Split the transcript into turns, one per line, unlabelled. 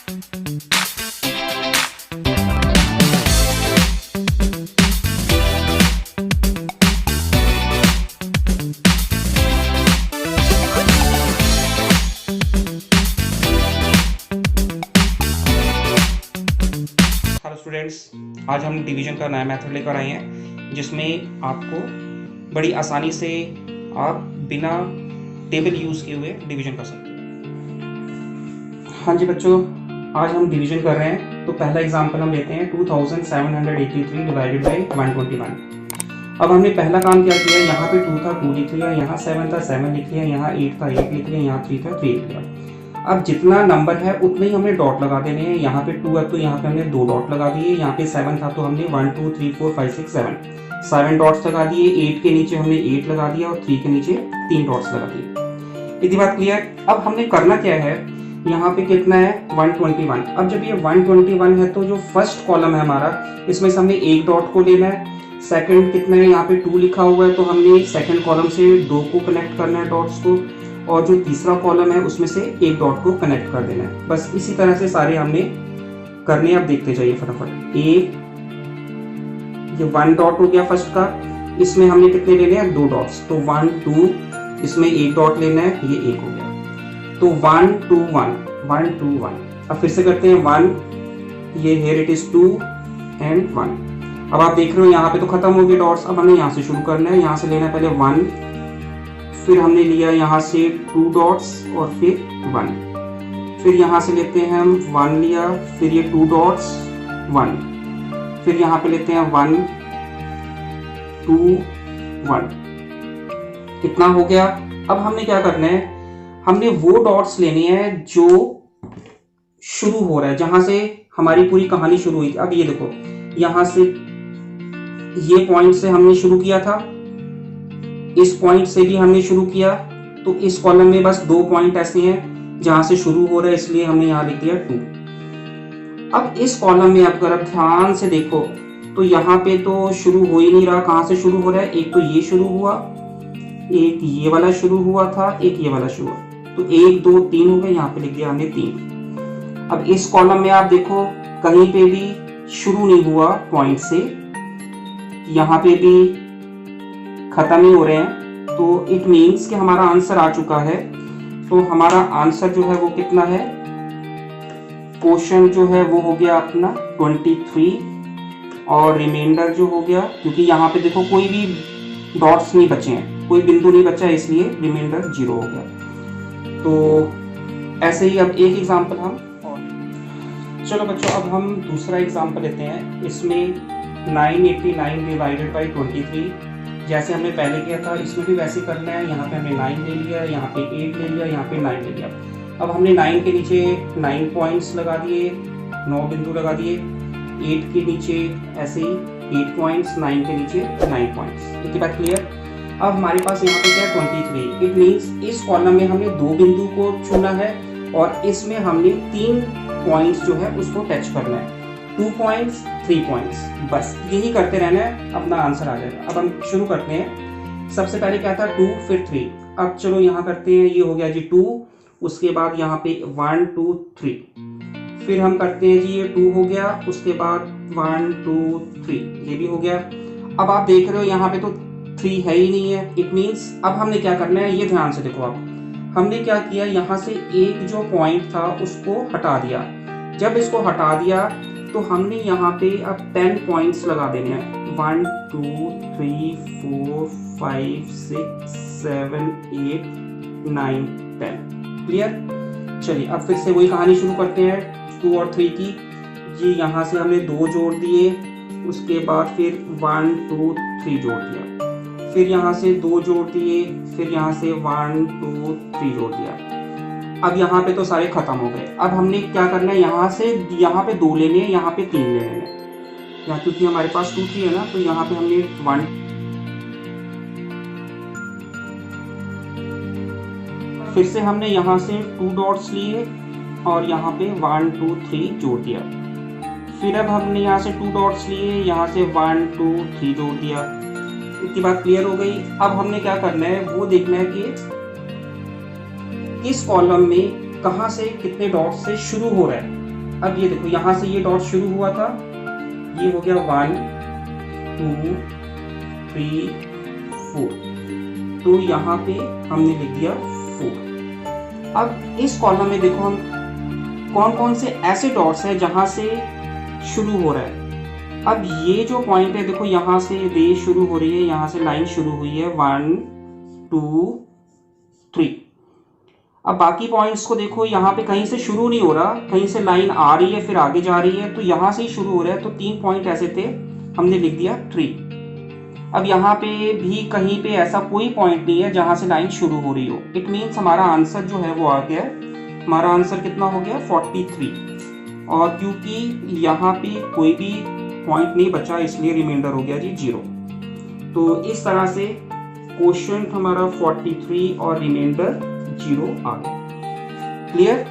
Students, आज हम division का नया मेथड लेकर आए हैं जिसमें आपको बड़ी आसानी से आप बिना टेबल यूज़ किए हुए डिवीजन कर सकते हैं। हाँ जी बच्चों, आज हम डिवीजन कर रहे हैं। तो पहला एग्जांपल हम लेते हैं 2783 डिवाइडेड बाई 121। अब हमने पहला काम क्या किया, यहाँ पे 2 था 2 लिख लिया, यहाँ 7 था 7 लिख लिया, यहाँ 8 था 8 लिख लिया, यहाँ 3 था 3 लिख लिया। अब जितना नंबर है उतने ही हमने डॉट लगा देने हैं। यहाँ पे 2 है तो यहाँ पे हमने 2 डॉट लगा दिए। यहाँ पे 7 था तो हमने 1 2 3 4 5 6 7 डॉट्स लगा दिए। 8 के नीचे हमने 8 लगा दिया और 3 के नीचे 3 डॉट्स लगा दिए। इतनी बात क्लियर। अब हमने करना क्या है, यहाँ पे कितना है 121। अब जब ये 121 है तो जो फर्स्ट कॉलम है हमारा, इसमें से हमने एक डॉट को लेना है। सेकंड कितना है, यहाँ पे 2 लिखा हुआ है तो हमने सेकंड कॉलम से 2 को कनेक्ट करना है डॉट्स को, और जो तीसरा कॉलम है उसमें से एक डॉट को कनेक्ट कर देना है। बस इसी तरह से सारे हमने करने। आप देखते जाइए फटाफट। ये 1 डॉट हो गया फर्स्ट का, इसमें हमने कितने लेने हैं 2 डॉट्स, तो 1 2, इसमें एक डॉट लेना है, ये 1 हो गया। तो 1 2 1 1 2 1। अब फिर से करते हैं 1, ये हियर इट इज 2 एंड 1। अब आप देख रहे हो यहाँ पे तो खत्म हो गए डॉट्स। अब हमें यहाँ से शुरू करना है। यहाँ से लेना है पहले 1, फिर हमने लिया यहाँ से 2 डॉट्स और फिर 1, फिर यहाँ से लेते हैं हम 1 लिया, फिर ये 2 डॉट्स 1, फिर यहाँ पे लेते हैं 1 2 1। कितना हो गया। अब हमने क्या करना है, हमने वो डॉट्स लेने हैं जो शुरू हो रहा है, जहां से हमारी पूरी कहानी शुरू हुई थी। अब ये देखो, यहां से ये पॉइंट से हमने शुरू किया था, इस पॉइंट से भी हमने शुरू किया, तो इस कॉलम में बस 2 पॉइंट ऐसे हैं जहां से शुरू हो रहा है, इसलिए हमने यहां लिख दिया 2। अब इस कॉलम में अगर आप ध्यान से देखो तो यहाँ पे तो शुरू हो ही नहीं रहा। कहां से शुरू हो रहा है, एक तो ये शुरू हुआ, एक ये वाला शुरू हुआ था, एक ये वाला शुरू हुआ, तो 1 2 3 हो गए। यहाँ पे लिख दिया हमने 3। अब इस कॉलम में आप देखो कहीं पे भी शुरू नहीं हुआ पॉइंट से, यहाँ पे भी खत्म ही हो रहे हैं, तो इट मीन्स कि हमारा आंसर आ चुका है। तो हमारा आंसर जो है वो कितना है, क्वेश्चन जो है वो हो गया अपना 23, और रिमाइंडर जो हो गया, क्योंकि यहाँ पे देखो कोई भी डॉट्स नहीं बचे हैं, कोई बिंदु नहीं बचा, इसलिए रिमाइंडर 0 हो गया। तो ऐसे ही अब एक एग्जांपल हम, चलो बच्चों अब हम दूसरा एग्जांपल लेते हैं। इसमें 989 डिवाइडेड बाई 23, जैसे हमने पहले किया था इसमें भी वैसे करना है। यहाँ पे हमने 9 ले लिया, यहाँ पे 8 ले लिया, यहाँ पे 9 ले लिया। अब हमने 9 के नीचे 9 पॉइंट्स लगा दिए, 9 बिंदु लगा दिए। 8 के नीचे ऐसे ही 8 पॉइंट्स, 9 के नीचे 9 पॉइंट्स। इतनी बात क्लियर। अब हमारे पास यहाँ पे क्या है 23। इट मीन्स इस कॉलम में हमने 2 बिंदु को चुना है और इसमें हमने 3 पॉइंट्स जो है उसको टच करना है। 2 पॉइंट्स 3 पॉइंट्स, बस यही करते रहना है, अपना आंसर आ जाएगा। अब हम शुरू करते हैं। सबसे पहले क्या था 2, फिर 3। अब चलो यहाँ करते हैं, ये हो गया जी 2, उसके बाद यहाँ पे 1 2 3, फिर हम करते हैं जी ये 2 हो गया, उसके बाद 1 2 3, ये भी हो गया। अब आप देख रहे हो यहाँ पे तो 3 है ही नहीं है। इट मीन्स अब हमने क्या करना है, ये ध्यान से देखो। आप हमने क्या किया, यहाँ से एक जो पॉइंट था उसको हटा दिया। जब इसको हटा दिया तो हमने यहाँ पे अब 10 पॉइंट्स लगा देने हैं। 1 2 3 4 5 6 7 8 9 10। क्लियर। चलिए अब फिर से वही कहानी शुरू करते हैं 2 और 3 की। जी यहाँ से हमने 2 जोड़ दिए, उसके बाद फिर 1 2 3 जोड़ दिया, फिर यहाँ से 2 जोड़ दिए, फिर यहाँ से 1 2 3 जोड़ दिया। अब यहाँ पे तो सारे खत्म हो गए। अब हमने क्या करना है, यहाँ से यहाँ पे 2 लेने हैं, यहाँ पे 3 लेने हैं। यहाँ क्योंकि हमारे पास 2 3 है ना, तो यहाँ पे हमने 1, फिर से हमने यहाँ से 2 डॉट्स लिए और यहाँ पे 1 2 3 जोड़ दिया। फिर अब हमने यहाँ से 2 डॉट्स लिए, यहाँ से 1 2 3 जोड़ दिया। इतनी बात क्लियर हो गई। अब हमने क्या करना है, वो देखना है कि इस कॉलम में कहां से कितने डॉट से शुरू हो रहा है। अब ये देखो यहाँ से ये डॉट शुरू हुआ था, ये हो गया 1 2 3 4, तो यहाँ पे हमने लिख दिया 4। अब इस कॉलम में देखो हम कौन कौन से ऐसे डॉट्स हैं जहाँ से शुरू हो रहा है। अब ये जो पॉइंट है देखो, यहाँ से रे शुरू हो रही है, यहाँ से लाइन शुरू हुई है 1 2 3। अब बाकी पॉइंट्स को देखो, यहाँ पे कहीं से शुरू नहीं हो रहा, कहीं से लाइन आ रही है फिर आगे जा रही है, तो यहाँ से ही शुरू हो रहा है। तो 3 पॉइंट ऐसे थे, हमने लिख दिया 3। अब यहाँ पे भी कहीं पे ऐसा कोई पॉइंट नहीं है जहाँ से लाइन शुरू हो रही हो। इट मीन्स हमारा आंसर जो है वो आ गया है। हमारा आंसर कितना हो गया 43। और क्योंकि यहाँ पे कोई भी पॉइंट नहीं बचा इसलिए रिमाइंडर हो गया जी 0। तो इस तरह से क्वोशिएंट हमारा 43 और रिमाइंडर 0 आ गया। क्लियर?